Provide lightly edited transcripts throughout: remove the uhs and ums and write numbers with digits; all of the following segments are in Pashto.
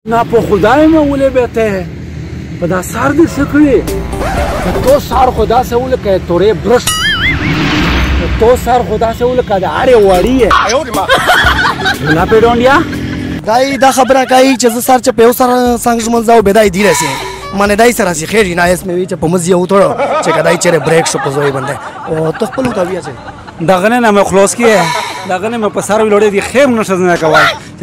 ना په خدای مې ولې به ته په دا سار دې څه کړي تو سار خدا سے ولکه تورې برش تو سار خدا سے ولکه د اړې وړي نه پیډونډیا دای دا خبره کوي چې زه سار چې په یو سره څنګه منځاو بدای دی راسي مانه دای سره سي خیر نه اس مې چې په مزي او ته چې کدای چیرې بریک شو په زوی باندې او ته خپل ته بیا چې دغه نه مې خلاص کیه دغه نه مې په سار ویلوړې دي خیر نشه نه کوي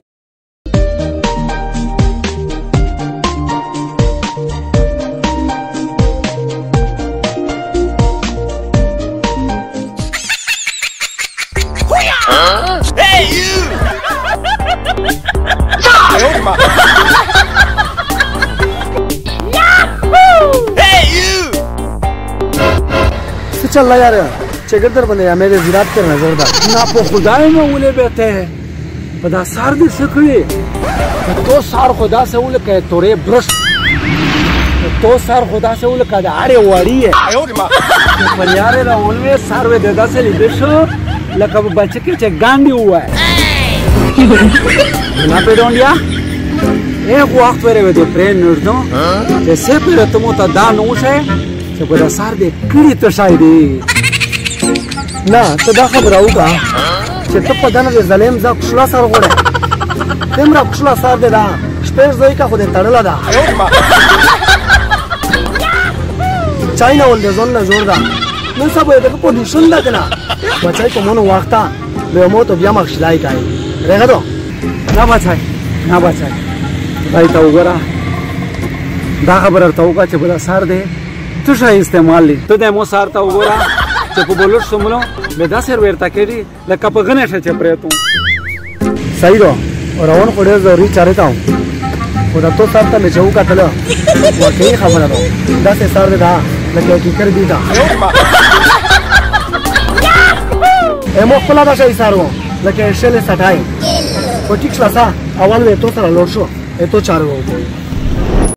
Hey you! Hey you! څه چل یار چې ګردر باندې مې زیات پر نظر ده نه په خدای مې ولې به ته په دا سار دې څه کړي تو سار خدا سے ولکه تورې برش تو سار خدا سے ولکه د اړې وړي په یاره دا ولې سار وې د داسې لیدې شو لکه بچی کې چې ګاندی وای نه پیډونډیا एक वक्त पर वे प्रेम नर्दो जैसे पर तुम तो दान उसे से बड़ा सार दे कड़ी तो शायद ना तो दा खबर आऊगा چې ته په دنه زلیم ز خپل سره غوړې تمرا خپل سره ده شپږ ځای کا خو دې تړل ده چاینا ول دې ځون نه جوړ ده نن سبا دې په پوزیشن ده کنه بچای کومو وخت به مو ته بیا مخشلای کای رغدو نه بچای نه بچای دای ته وګوره دا خبره ته وګه چې بل سار دې ته شای استعمال لې ته د مو سار ته وګوره چې په بولر سملو به دا سر ورته کېږي لکه په غنې شه چې پرې ته صحیح رو روان پړې زوري چاره تا خدا تو سار ته لچو کتل واقعي خبره ده دا سه سار ده لکه کی کر دی دا امو خپل دا شي سارو لکه شل سټای پټیک شلاسا اول وې تو سره لوړ شو اته چارو